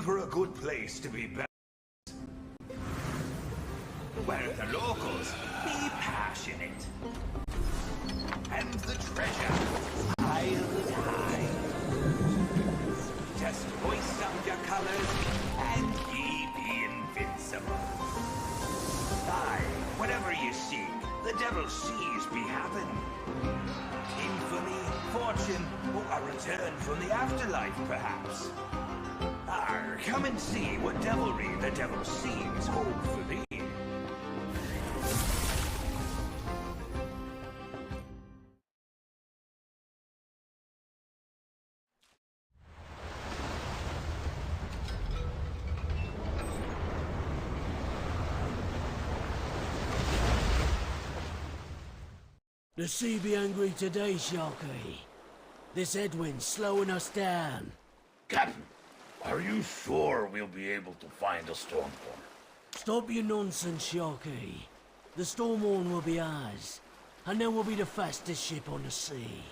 for a good place to be buried, where the locals be passionate, and the treasure piled high. Just hoist up your colors, and ye be invincible. Aye, whatever you seek, the devil sees be happen. Infamy, fortune, or a return from the afterlife, perhaps. Arr, come and see what devilry the devil sees hold for thee. The sea be angry today, Sharky. This headwind's slowing us down. Captain, are you sure we'll be able to find the Stormhorn? Stop your nonsense, Sharky. The Stormhorn will be ours, and then we'll be the fastest ship on the sea.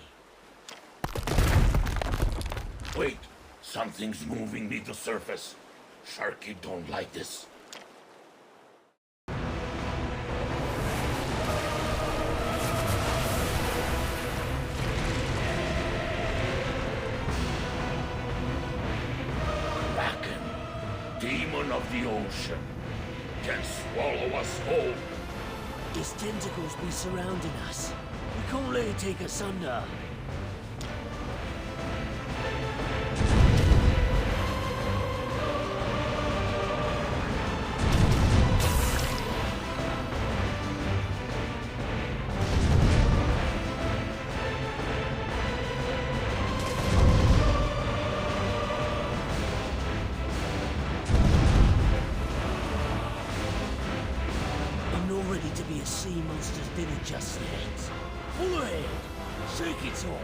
Wait, something's moving near the surface. Sharky don't like this. Demon of the ocean can swallow us whole. His tentacles be surrounding us. We can't let it take us under. To be a sea monster's dinner just yet. Pull ahead! Shake it all!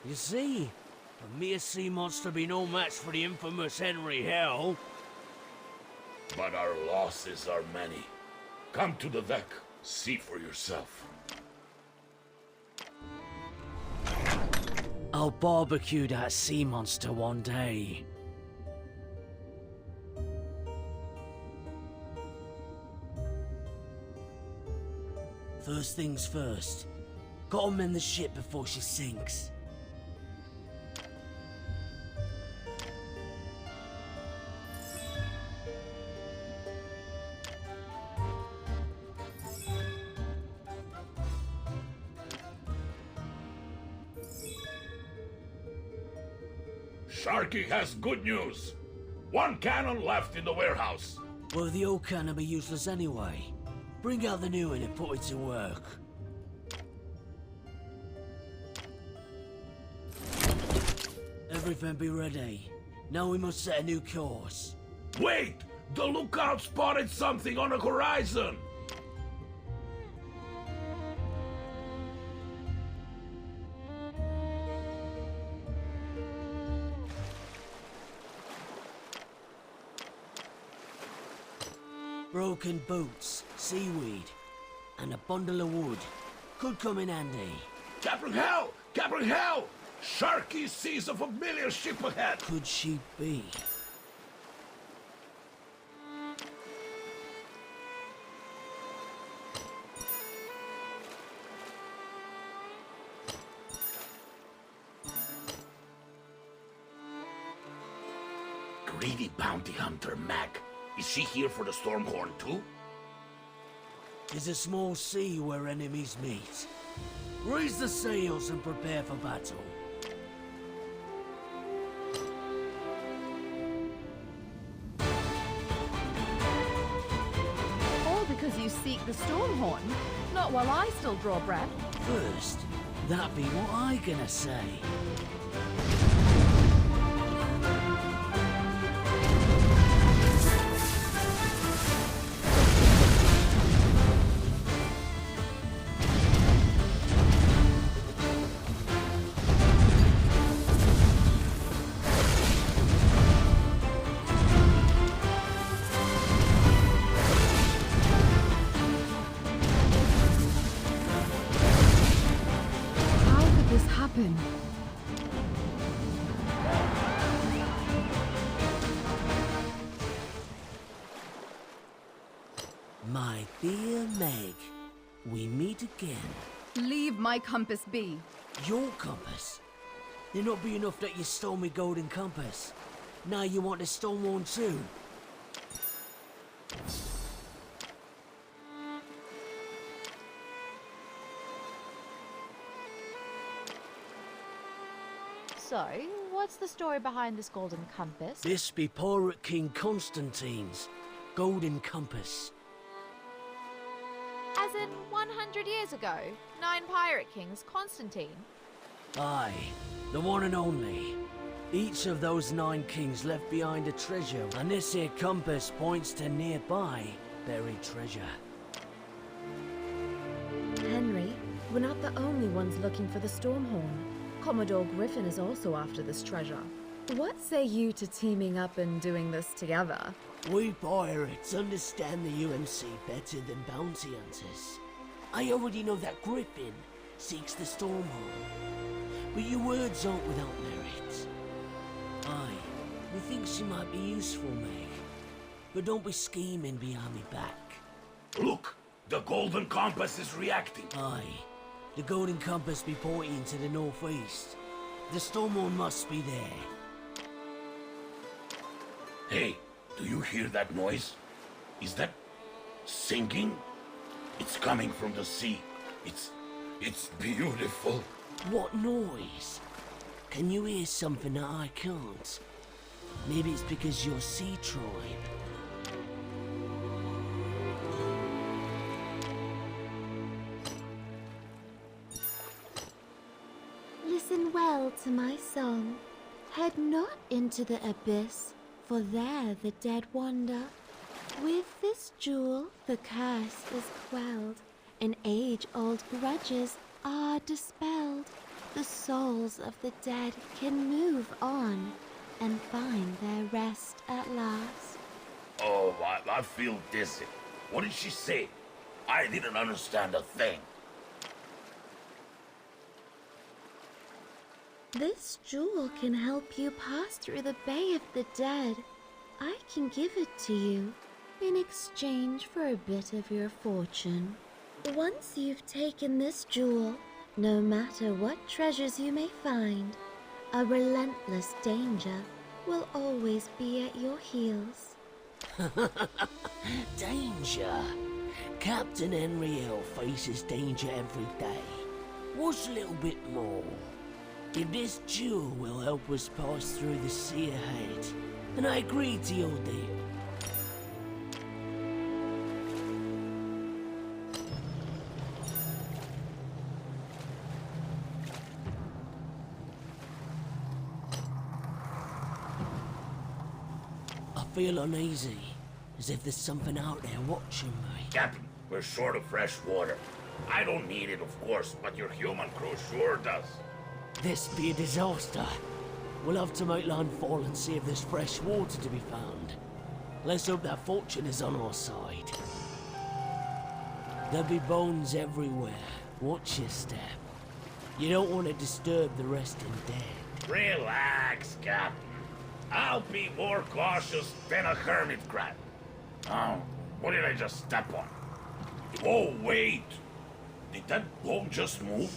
You see, a mere sea monster be no match for the infamous Henry Hell. But our losses are many. Come to the deck, see for yourself. I'll barbecue that sea monster one day. First things first. Gotta mend the ship before she sinks. Sharky has good news. One cannon left in the warehouse. Well, the old cannon be useless anyway. Bring out the new one and put it to work. Everything be ready. Now we must set a new course. Wait! The lookout spotted something on the horizon! Broken boots, seaweed, and a bundle of wood. Could come in handy. Captain Hell! Captain Hell! Sharky sees a familiar ship ahead! Could she be? Greedy bounty hunter Mac. Is she here for the Stormhorn too? It's a small sea where enemies meet. Raise the sails and prepare for battle. Stormhorn. Not while I still draw breath. First, that be what I gonna say. Happen. My dear Meg, we meet again. Leave my compass be. Your compass? There not be enough that you stole me golden compass. Now you want to steal one too? So, what's the story behind this golden compass? This be Pirate King Constantine's golden compass. As in 100 years ago, 9 pirate kings, Constantine. Aye, the one and only. Each of those 9 kings left behind a treasure, and this here compass points to nearby buried treasure. Henry, we're not the only ones looking for the Stormhorn. Commodore Griffin is also after this treasure. What say you to teaming up and doing this together? We pirates understand the UMC better than bounty hunters. I already know that Griffin seeks the Stormhorn, but your words aren't without merit. Aye, we think she might be useful, Meg, but don't be scheming behind me back. Look, the golden compass is reacting. Aye, the golden compass be pointing to the northeast. The Stormhorn must be there. Hey, do you hear that noise? Is that singing? It's coming from the sea. It's beautiful. What noise? Can you hear something that I can't? Maybe it's because you're Sea Tribe. Listen well to my song. Head not into the abyss, for there the dead wander. With this jewel the curse is quelled, and age-old grudges are dispelled. The souls of the dead can move on and find their rest at last. Oh, I feel dizzy. What did she say? I didn't understand a thing. This jewel can help you pass through the Bay of the Dead. I can give it to you in exchange for a bit of your fortune. Once you've taken this jewel, no matter what treasures you may find, a relentless danger will always be at your heels. Danger? Captain Henry L faces danger every day. What's a little bit more? If this jewel will help us pass through the sea ahead, then I agree to your deal. I feel uneasy, as if there's something out there watching me. Captain, we're short of fresh water. I don't need it, of course, but your human crew sure does. This be a disaster. We'll have to make landfall and see if there's fresh water to be found. Let's hope that fortune is on our side. There'll be bones everywhere. Watch your step. You don't want to disturb the resting dead. Relax, Captain. I'll be more cautious than a hermit crab. Oh, what did I just step on? Oh, wait. Did that bone just move?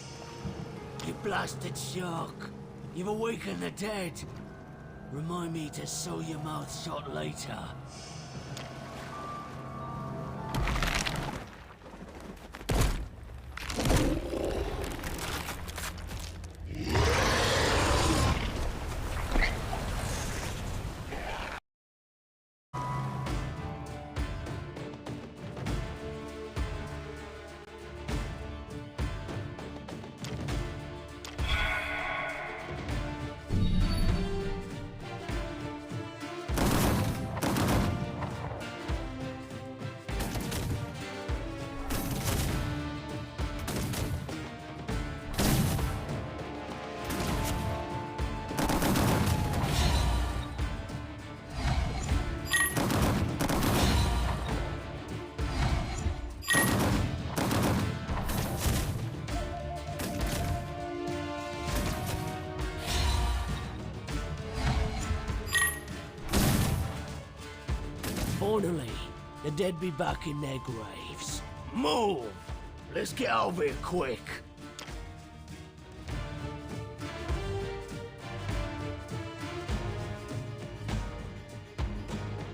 You blasted shark! You've awakened the dead! Remind me to sew your mouth shut later. Finally, the dead be back in their graves. Move! Let's get out of here quick.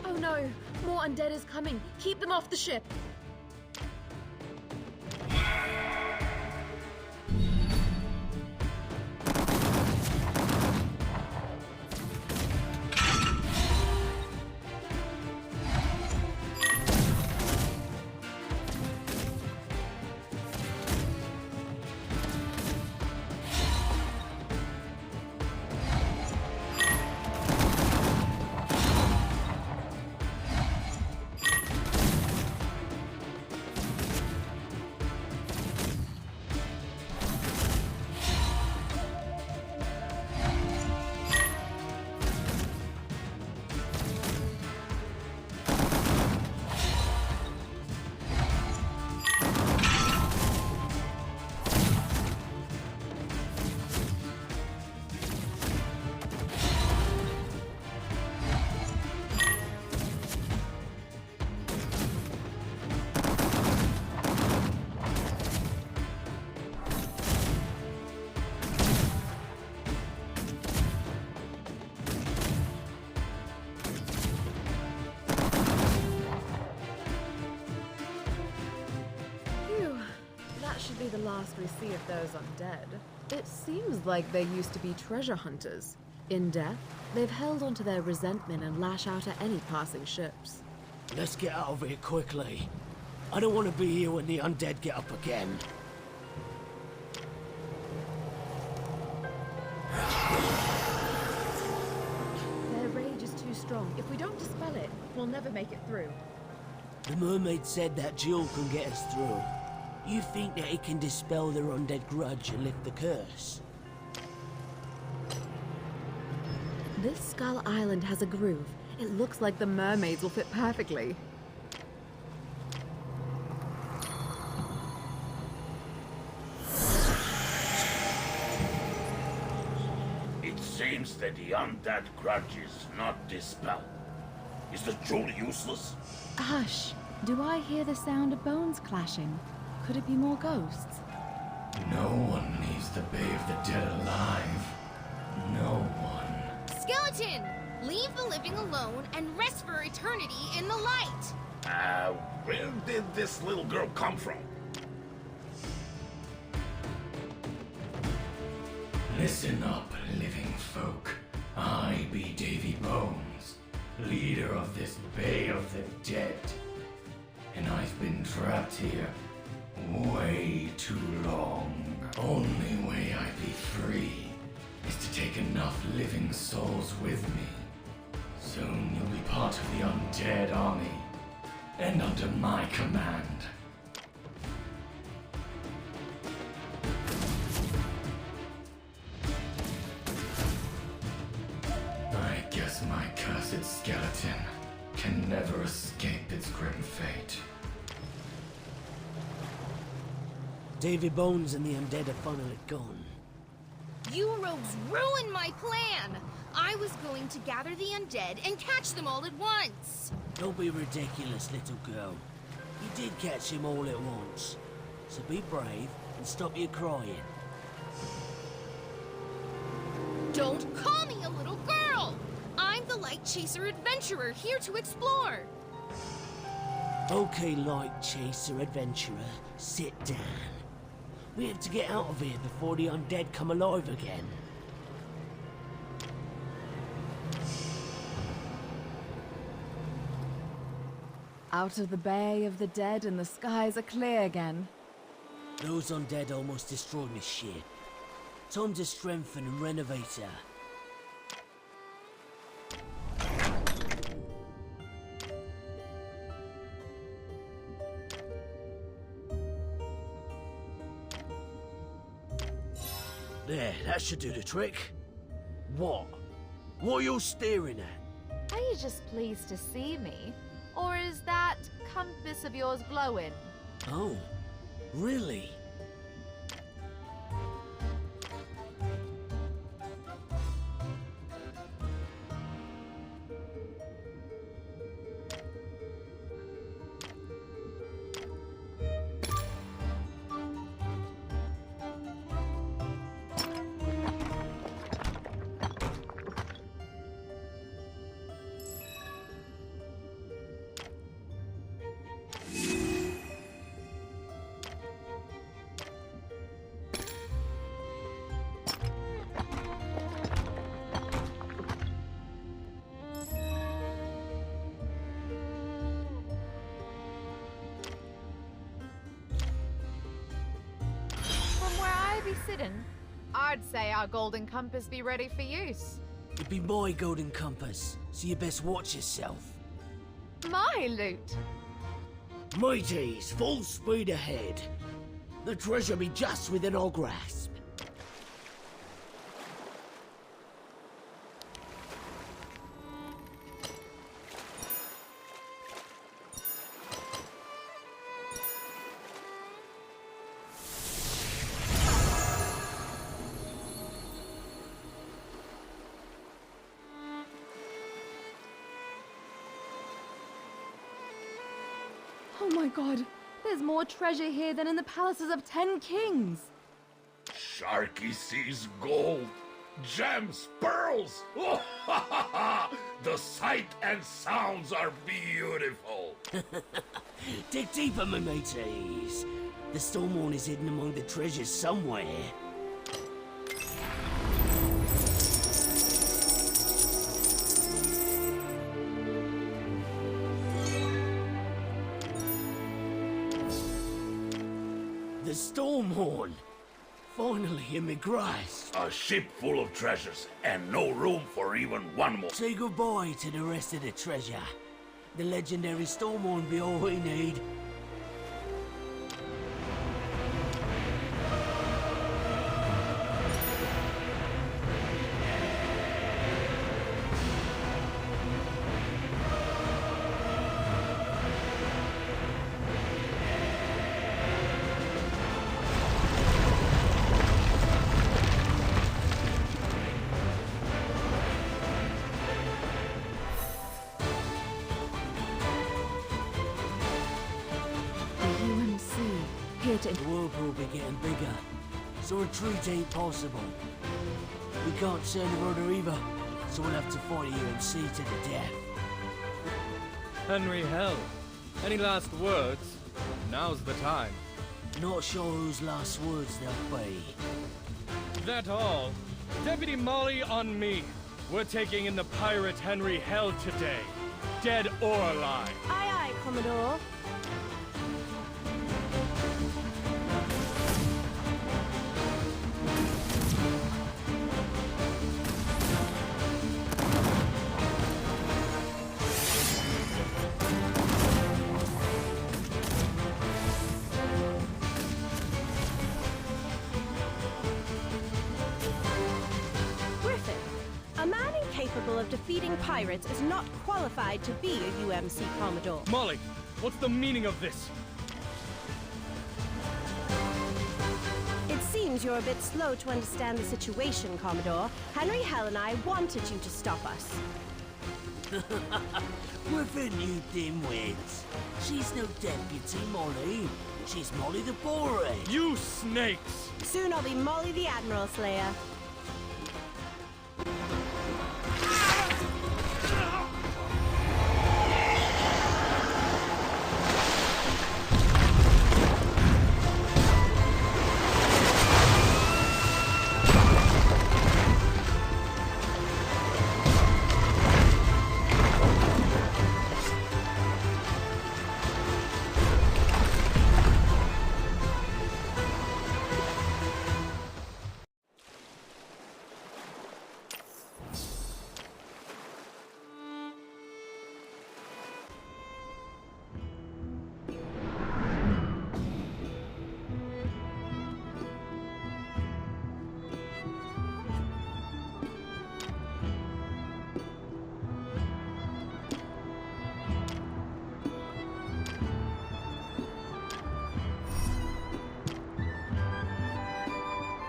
Oh no! More undead is coming! Keep them off the ship! Be the last we see of those undead. It seems like they used to be treasure hunters. In death, they've held onto their resentment and lash out at any passing ships. Let's get out of here quickly. I don't want to be here when the undead get up again. Their rage is too strong. If we don't dispel it, we'll never make it through. The mermaid said that jewel can get us through. You think that it can dispel their undead grudge and lift the curse? This Skull Island has a groove. It looks like the mermaids will fit perfectly. It seems that the undead grudge is not dispelled. Is the jewel useless? Hush! Do I hear the sound of bones clashing? Could it be more ghosts? No one leaves the Bay of the Dead alive. No one. Skeleton! Leave the living alone and rest for eternity in the light! Where did this little girl come from? Listen up, living folk. I be Davy Bones, leader of this Bay of the Dead. And I've been trapped here way too long. Only way I be free is to take enough living souls with me. Soon you'll be part of the undead army, and under my command. I guess my cursed skeleton can never escape its grim fate. Davy Bones and the undead are finally gone. You rogues ruined my plan! I was going to gather the undead and catch them all at once! Don't be ridiculous, little girl. You did catch him all at once. So be brave and stop your crying. Don't call me a little girl! I'm the Light Chaser adventurer here to explore! Okay, Light Chaser adventurer, sit down. We have to get out of here before the undead come alive again. Out of the Bay of the Dead and the skies are clear again. Those undead almost destroyed my ship. Time to strengthen and renovate her. There, that should do the trick. What? What are you staring at? Are you just pleased to see me? Or is that compass of yours glowing? Oh, really? we sitting? I'd say our golden compass be ready for use. It be my golden compass, so you best watch yourself. My loot. Mateys, full speed ahead. The treasure be just within our grasp. Oh my god, there's more treasure here than in the palaces of 10 kings. Sharky sees gold, gems, pearls. Oh, ha, ha, ha. The sight and sounds are beautiful. Dig deeper, my mateys. The Stormhorn is hidden among the treasures somewhere. The Stormhorn! Finally in my grasp! A ship full of treasures and no room for even one more. Say goodbye to the rest of the treasure. The legendary Stormhorn be all we need. The whirlpool be getting bigger, so retreat ain't possible. We can't turn the rudder either, so we'll have to fight UMC to the death. Henry Hell, any last words? Now's the time. Not sure whose last words they'll be. That all? Deputy Molly on me. We're taking in the pirate Henry Hell today. Dead or alive. Aye, aye, Commodore. Of defeating pirates is not qualified to be a UMC Commodore. Molly, what's the meaning of this? It seems you're a bit slow to understand the situation, Commodore. Henry Hell and I wanted you to stop us. Griffin, you dimwits. She's no deputy, Molly. She's Molly the Boarhead. You snakes! Soon I'll be Molly the Admiral Slayer.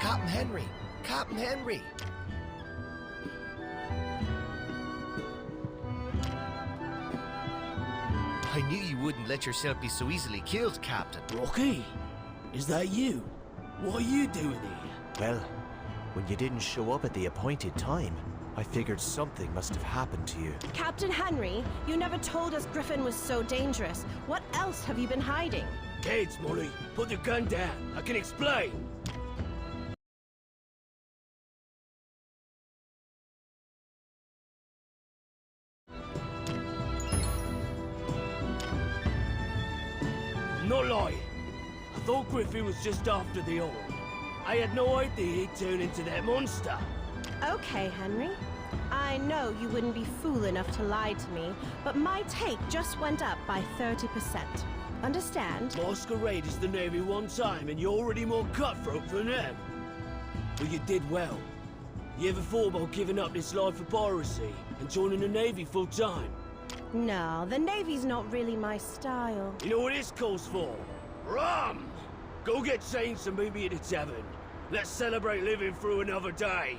Captain Henry! Captain Henry! I knew you wouldn't let yourself be so easily killed, Captain. Rocky? Is that you? What are you doing here? Well, when you didn't show up at the appointed time, I figured something must have happened to you. Captain Henry, you never told us Griffin was so dangerous. What else have you been hiding? Heads, Molly. Put the gun down. I can explain. Not lying. I thought Griffin was just after the oil. I had no idea he'd turn into that monster. Okay, Henry. I know you wouldn't be fool enough to lie to me, but my take just went up by 30%. Understand? Masqueraded the Navy one time and you're already more cutthroat than them. But you did well. You ever thought about giving up this life of piracy and joining the Navy full time? No, the Navy's not really my style. You know what this calls for? Rum! Go get changed and meet me at the tavern. Let's celebrate living through another day.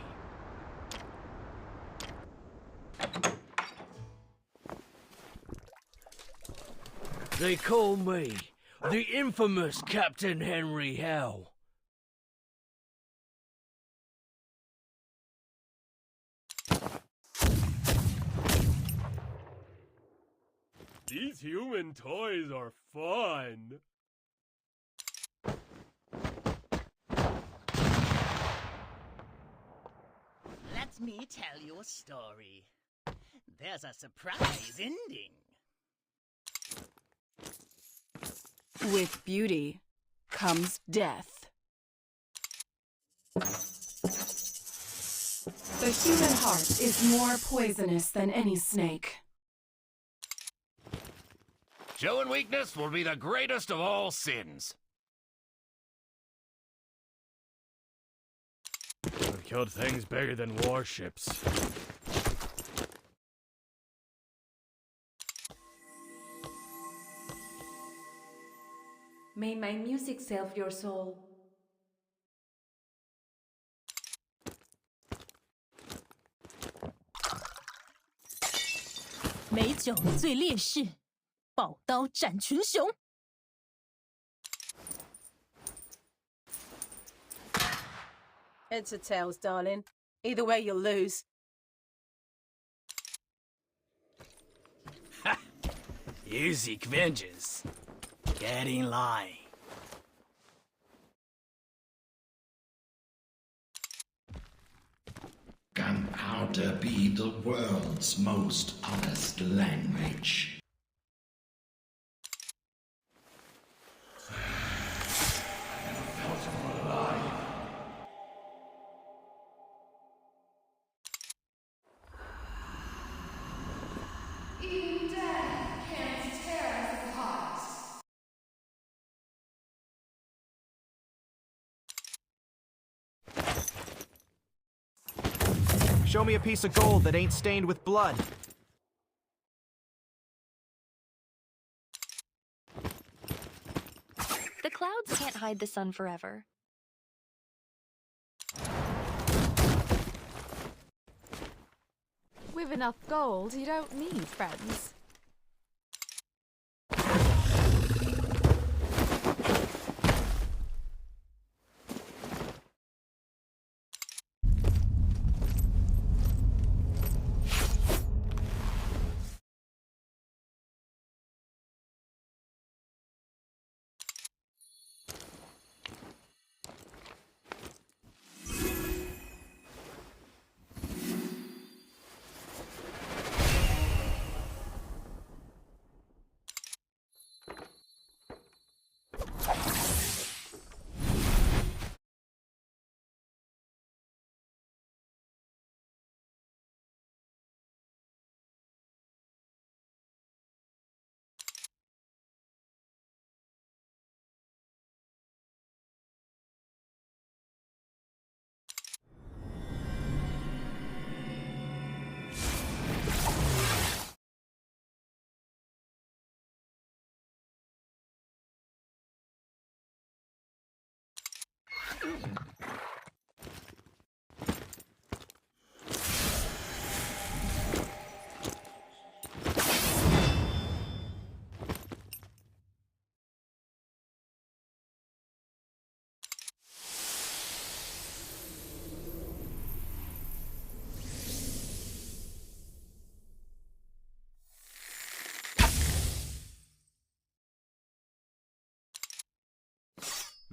They call me the infamous Captain Henry Hell. These human toys are fun. Let me tell you a story. There's a surprise ending. With beauty comes death. The human heart is more poisonous than any snake. Showing weakness will be the greatest of all sins. I've killed things bigger than warships. May my music salve your soul.美酒最烈士，宝刀斩群雄。Heads or tails, darling. Either way, you'll lose. Music vengeance. Get in line. Gunpowder be the world's most honest language. Show me a piece of gold that ain't stained with blood. The clouds can't hide the sun forever. With enough gold, you don't need friends.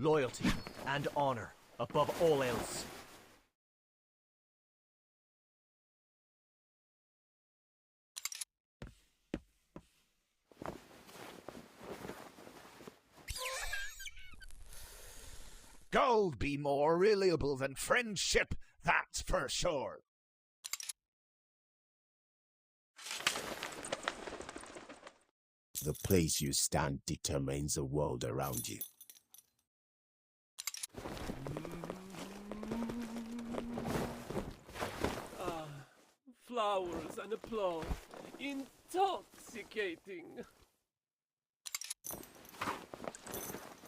Loyalty and honor above all else. Gold be more reliable than friendship, that's for sure. The place you stand determines the world around you. Flowers and applause. Intoxicating.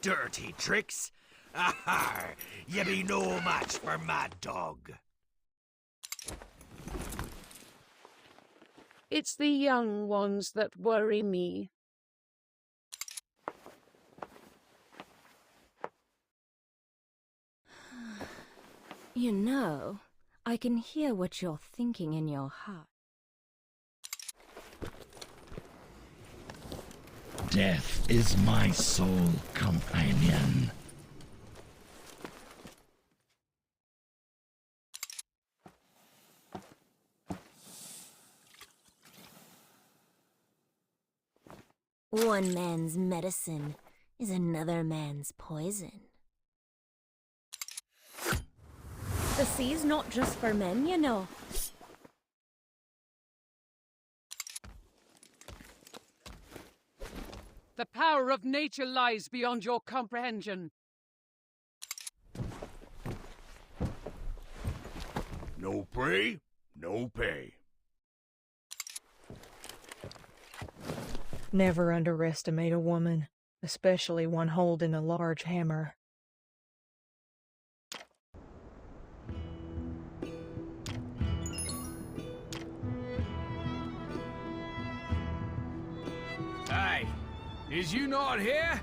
Dirty tricks? Aha! You be no match for Mad Dog. It's the young ones that worry me. You know, I can hear what you're thinking in your heart. Death is my sole companion. One man's medicine is another man's poison. The sea's not just for men, you know. The power of nature lies beyond your comprehension. No prey, no pay. Never underestimate a woman, especially one holding a large hammer. Hey, is you not here?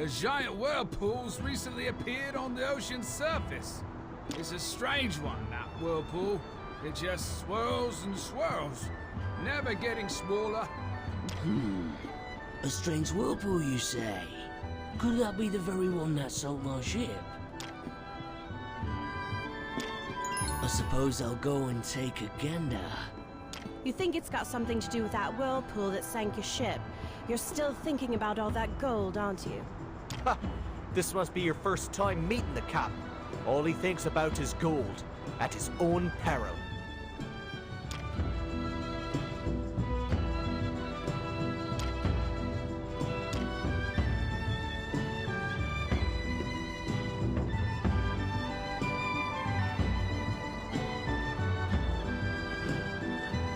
A giant whirlpool's recently appeared on the ocean's surface. It's a strange one, that whirlpool. It just swirls and swirls, never getting smaller. A strange whirlpool, you say? Could that be the very one that sunk my ship? I suppose I'll go and take a gander. You think it's got something to do with that whirlpool that sank your ship? You're still thinking about all that gold, aren't you? Ha! This must be your first time meeting the Cap. All he thinks about is gold, at his own peril.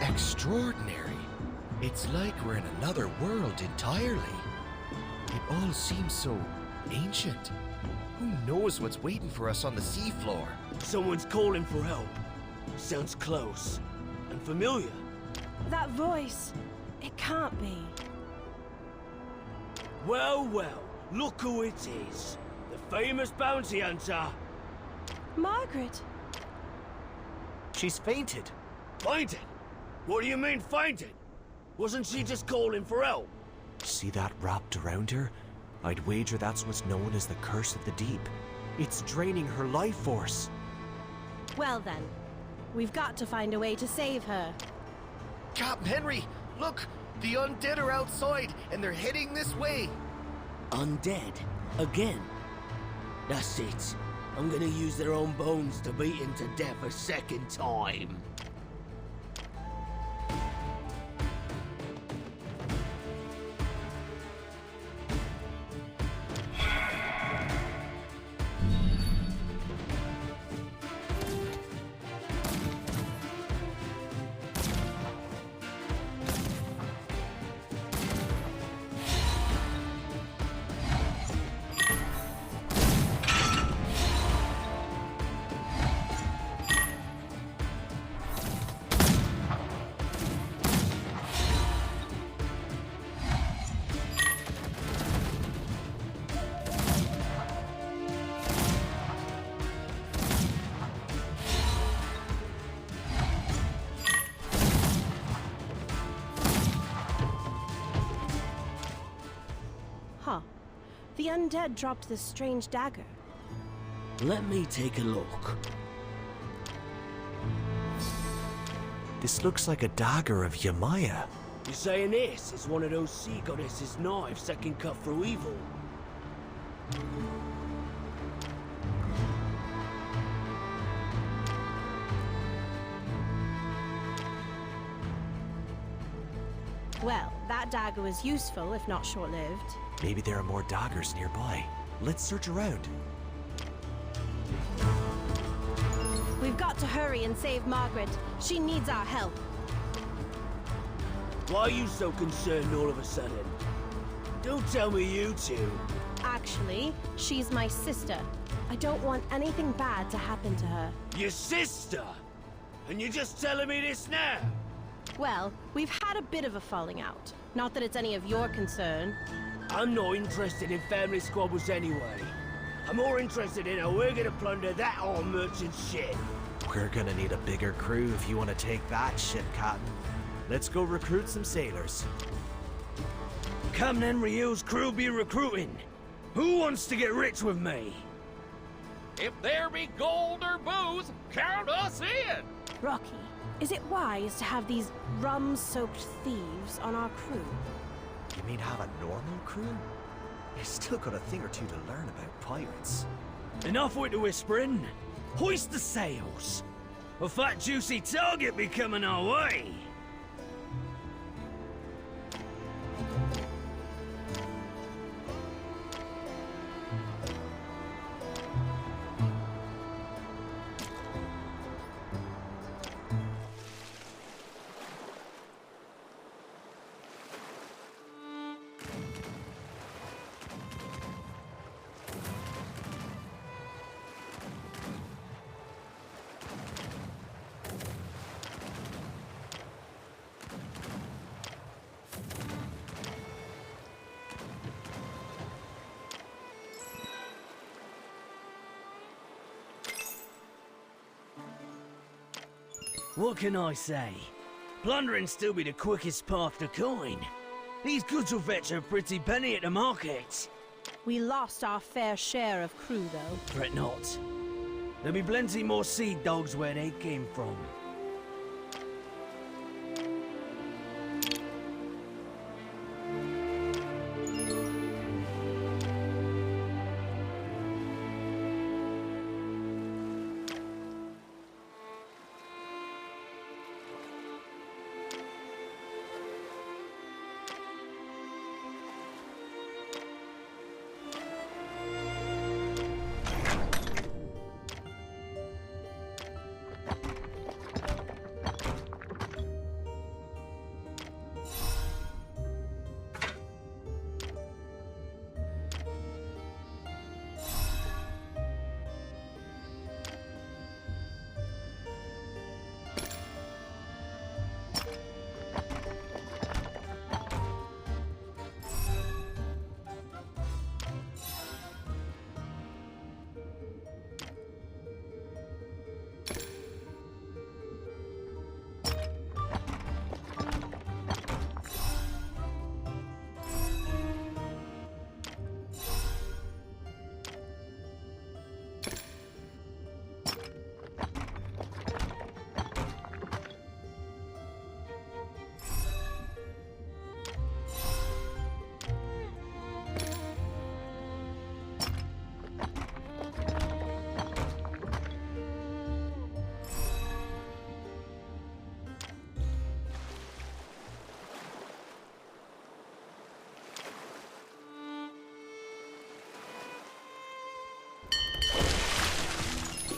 Extraordinary. It's like we're in another world entirely. It all seems so ancient. Who knows what's waiting for us on the seafloor? Someone's calling for help. Sounds close and familiar. That voice, it can't be. Well, well, look who it is. The famous bounty hunter. Margaret. She's fainted. Fainted? What do you mean fainted? Wasn't she just calling for help? See that wrapped around her? I'd wager that's what's known as the Curse of the Deep. It's draining her life force. Well then, we've got to find a way to save her. Captain Henry, look! The undead are outside, and they're heading this way. Undead? Again? That's it. I'm gonna use their own bones to beat him to death a second time. The undead dropped this strange dagger. Let me take a look. This looks like a dagger of Yamaya. You're saying this is one of those sea goddesses' knives that can cut through evil? Well, that dagger was useful, if not short-lived. Maybe there are more daggers nearby. Let's search around. We've got to hurry and save Margaret. She needs our help. Why are you so concerned all of a sudden? Don't tell me you two. Actually, she's my sister. I don't want anything bad to happen to her. Your sister? And you're just telling me this now? Well, we've had a bit of a falling out. Not that it's any of your concern. I'm not interested in family squabbles anyway. I'm more interested in how we're gonna plunder that old merchant's ship. We're gonna need a bigger crew if you want to take that ship, Captain. Let's go recruit some sailors. Come then, Ryu's crew be recruiting. Who wants to get rich with me? If there be gold or booze, count us in! Rocky, is it wise to have these rum-soaked thieves on our crew? You mean have a normal crew? You still got a thing or two to learn about pirates. Enough with the whispering. Hoist the sails. A fat juicy target be coming our way. What can I say? Plundering still be the quickest path to coin. These goods will fetch a pretty penny at the market. We lost our fair share of crew, though. Fret not. There'll be plenty more sea dogs where they came from.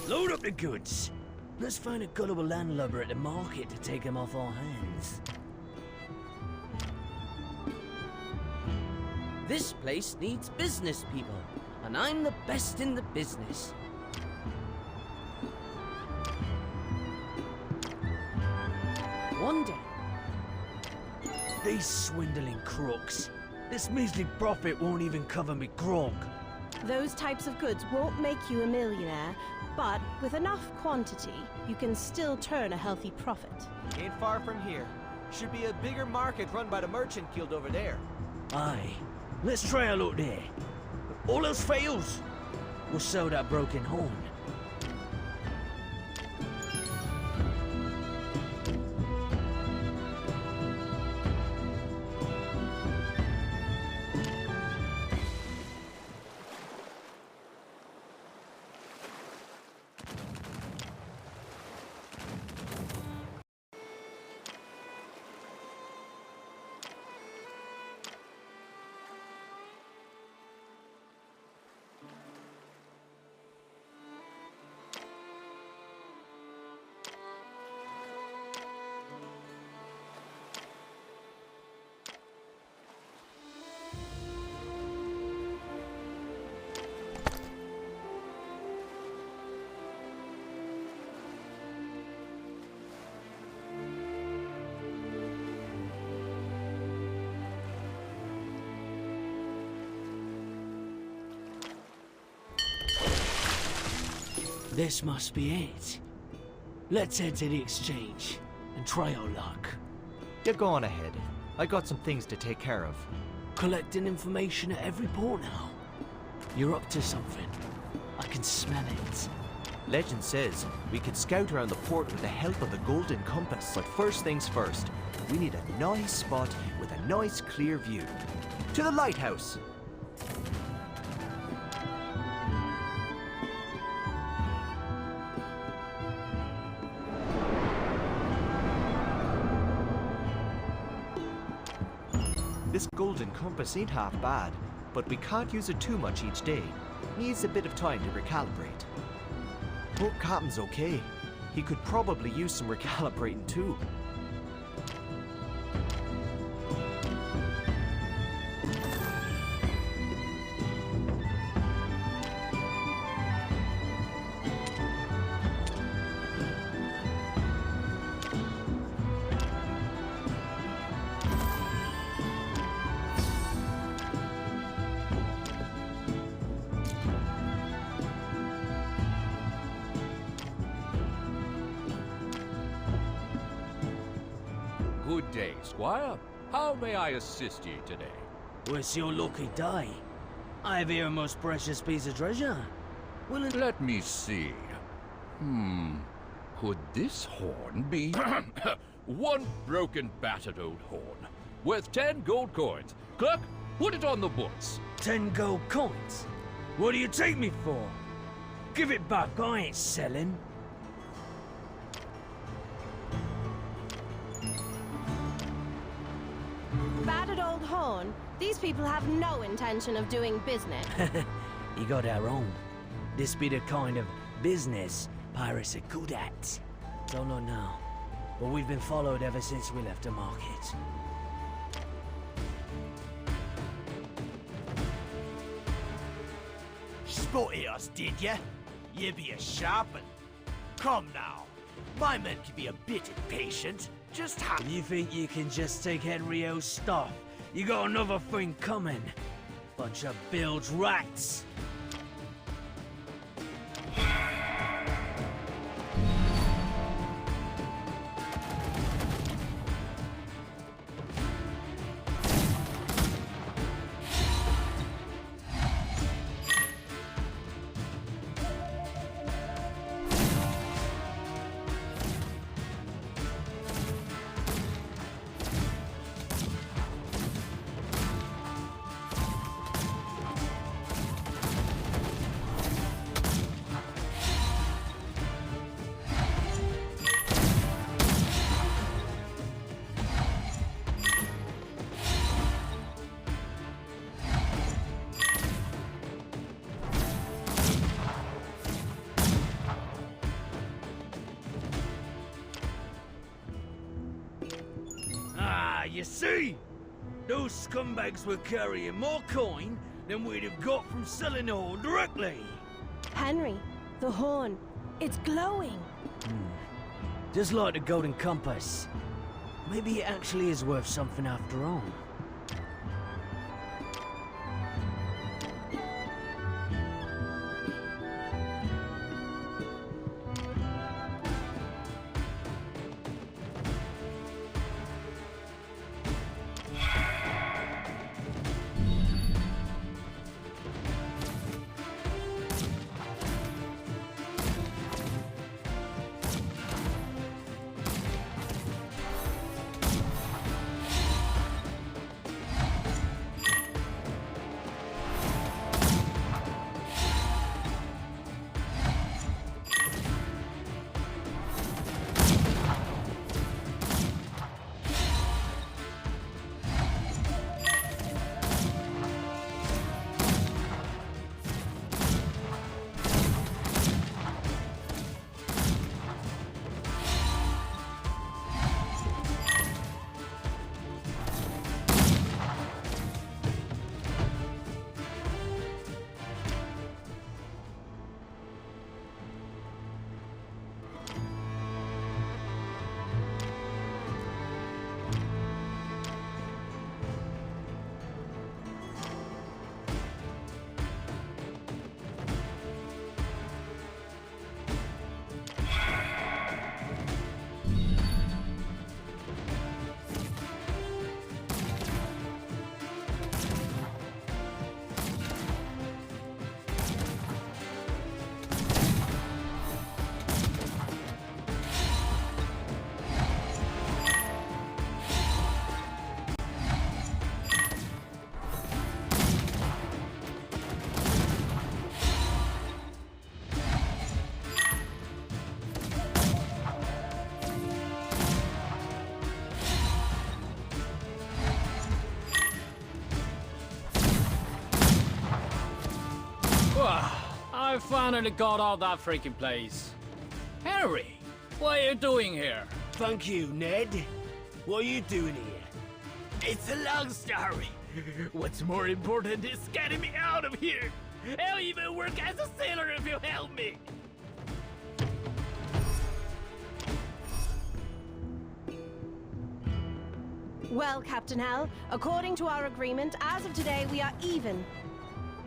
Load up the goods. Let's find a gullible landlubber at the market to take them off our hands. This place needs business people, and I'm the best in the business. One day. These swindling crooks. This measly profit won't even cover me grog. Those types of goods won't make you a millionaire, but with enough quantity, you can still turn a healthy profit. Ain't far from here. Should be a bigger market run by the Merchant Guild over there. Aye. Let's try a look there. All else fails, we'll sell that broken horn. This must be it. Let's head to the exchange and try our luck. You're going ahead. I got some things to take care of. Collecting information at every port now. You're up to something. I can smell it. Legend says we can scout around the port with the help of the golden compass. But first things first, we need a nice spot with a nice clear view. To the lighthouse! This golden compass ain't half bad, but we can't use it too much each day. Needs a bit of time to recalibrate. Hope Captain's okay. He could probably use some recalibrating too. Good day, Squire. How may I assist you today? Well, it's your lucky day. I have here a most precious piece of treasure. Let me see. Could this horn be... one broken, battered old horn, worth 10 gold coins. Clerk, put it on the books. 10 gold coins? What do you take me for? Give it back, I ain't selling. Battered old horn? These people have no intention of doing business. You got that wrong. This be the kind of business pirates are good at. Don't know now, but we've been followed ever since we left the market. Spotted us, did ya? You be a sharp un. Come now. My men can be a bit impatient. Just have... You think you can just take Henry O's stuff? You got another thing coming. Bunch of bilge rats. You see? Those scumbags were carrying more coin than we'd have got from selling the horn directly. Henry, the horn, it's glowing. Just like the golden compass. Maybe it actually is worth something after all. I finally got out that freaking place. Henry, what are you doing here? Thank you, Ned. What are you doing here? It's a long story. What's more important is getting me out of here. I'll even work as a sailor if you help me. Well, Captain Hal, according to our agreement, as of today, we are even.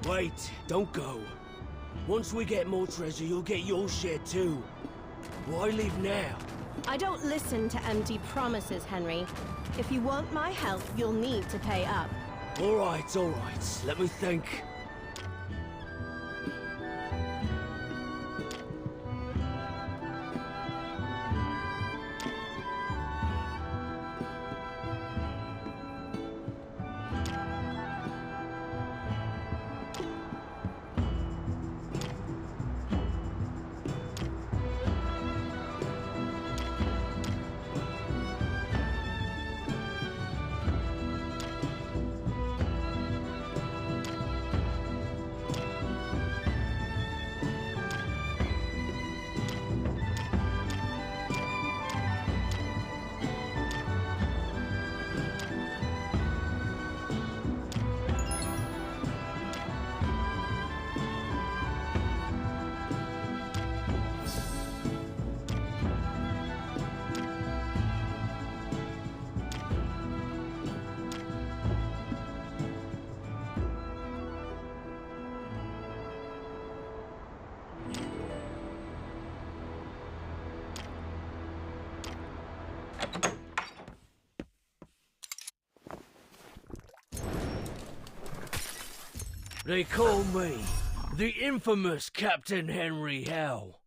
Wait, don't go. Once we get more treasure, you'll get your share too. Why leave now? I don't listen to empty promises, Henry. If you want my help, you'll need to pay up. All right. Let me think. They call me the infamous Captain Henry Hal.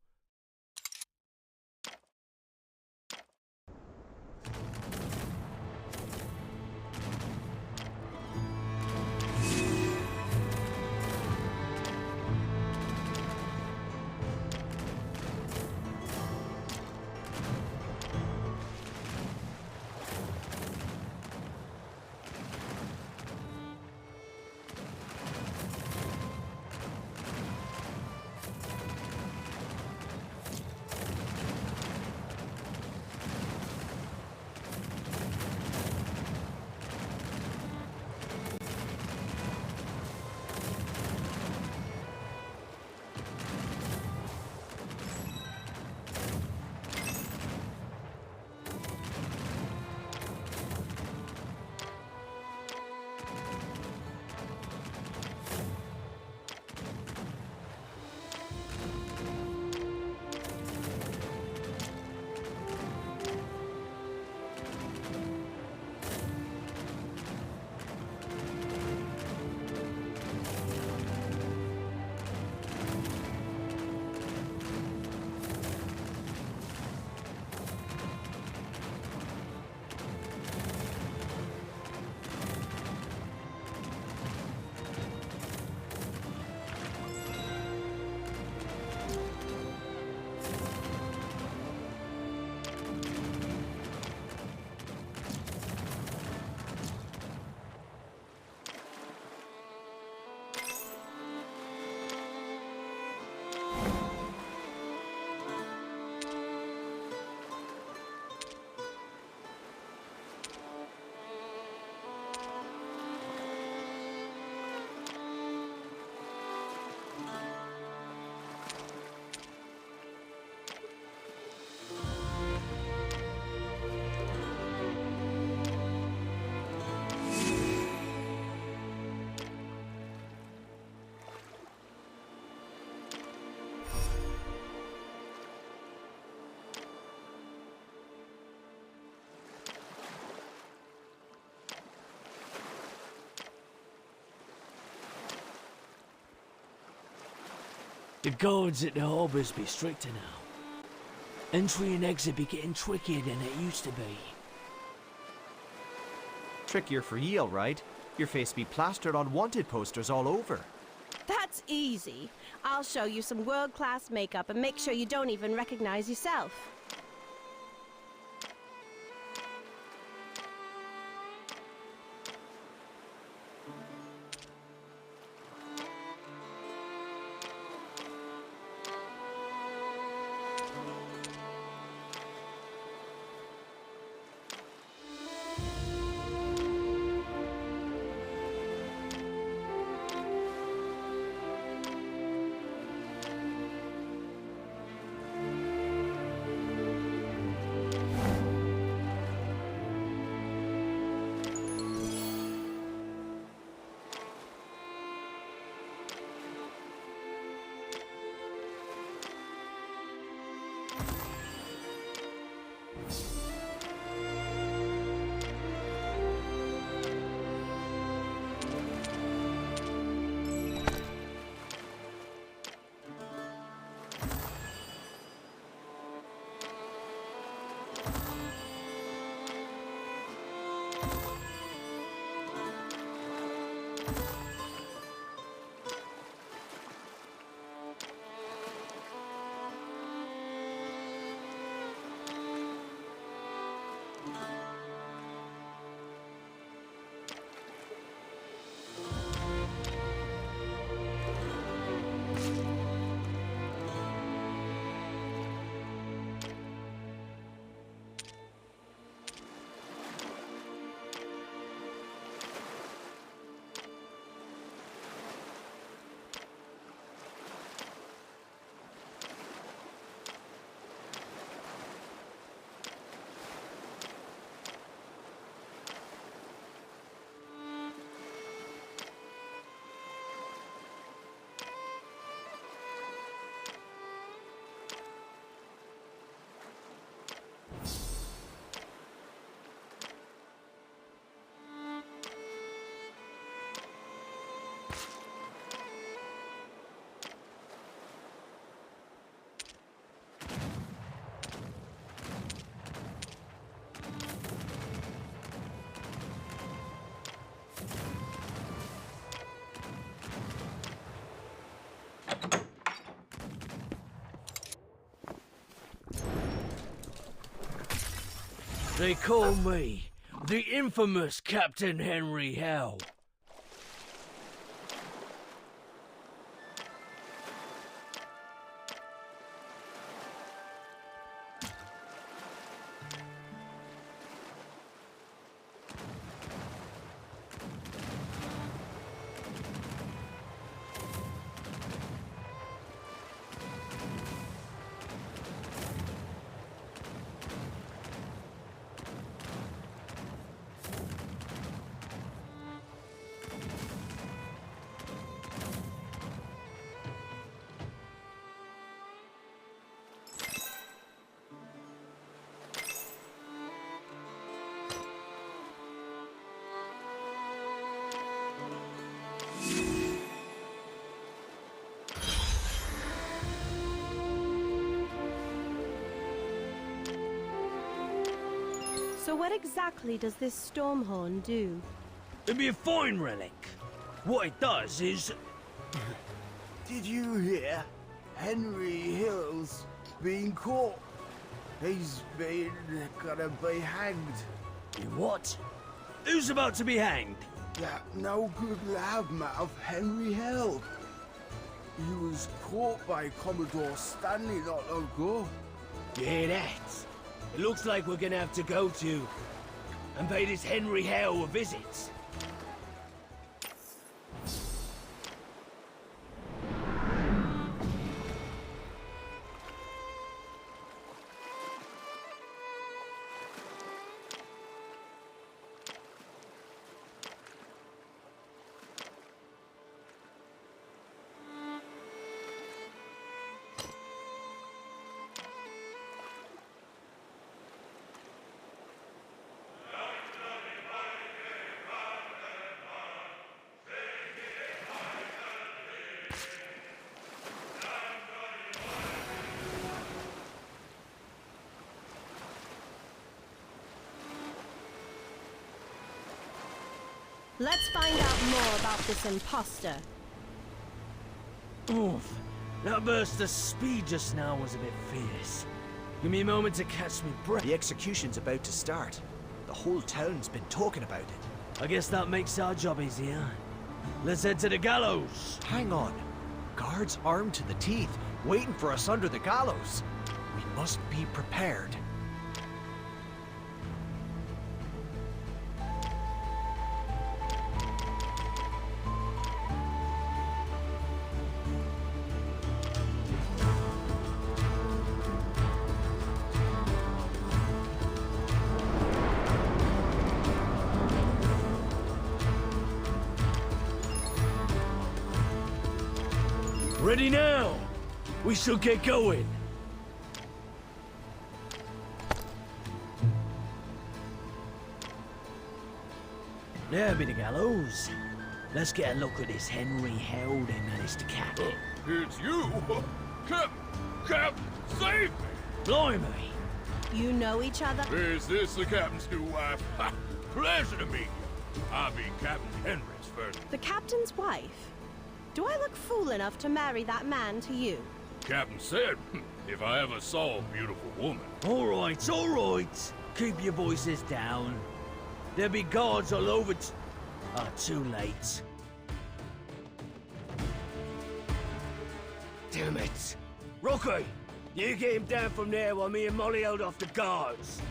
The guards at the harbours be stricter now. Entry and exit be getting trickier than it used to be. Trickier for ye, all right. Your face be plastered on wanted posters all over. That's easy. I'll show you some world-class makeup and make sure you don't even recognize yourself. They call me the infamous Captain Henry Hell. So what exactly does this Stormhorn do? It'd be a fine relic. What it does is... Did you hear? Henry Hill's been caught. He's gonna be hanged. What? Who's about to be hanged? That no good loudmouth Henry Hill. He was caught by Commodore Stanley not long ago. You hear that? It looks like we're gonna have to go to and pay this Henry Hale a visit. Let's find out more about this imposter. Oof. That burst of speed just now was a bit fierce. Give me a moment to catch me breath. The execution's about to start. The whole town's been talking about it. I guess that makes our job easier. Let's head to the gallows. Hang on. Guards armed to the teeth, waiting for us under the gallows. We must be prepared. Ready now! We shall get going! There be the gallows. Let's get a look at this Henry Hale they managed to catch. It's you! Captain, save me! Blimey! You know each other? Is this the captain's new wife? Ha! Pleasure to meet you. I'll be Captain Henry's first. The captain's wife? Do I look fool enough to marry that man to you? Captain said, if I ever saw a beautiful woman. All right. Keep your voices down. There'll be guards all over too late. Damn it. Rocky, you get him down from there while me and Molly hold off the guards.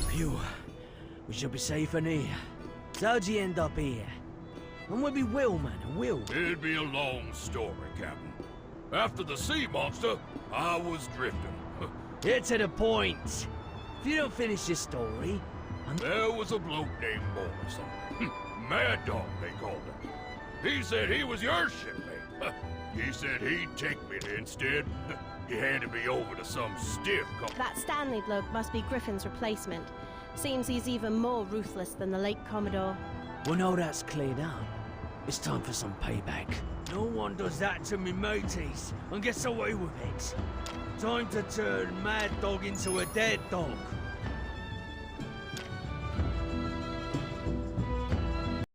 Phew. We should be safe in here. So how'd you end up here? And where'd be Will, man, and Will? It'd be a long story, Captain. After the sea monster, I was drifting. Get to the point. If you don't finish your story, There was a bloke named Morrison. Mad Dog, they called him. He said he was your shipmate. He said he'd take me there instead. He handed me over to some stiff That Stanley bloke must be Griffin's replacement. Seems he's even more ruthless than the late Commodore. Well, now that's cleared up, it's time for some payback. No one does that to me mateys and gets away with it. Time to turn Mad Dog into a dead dog.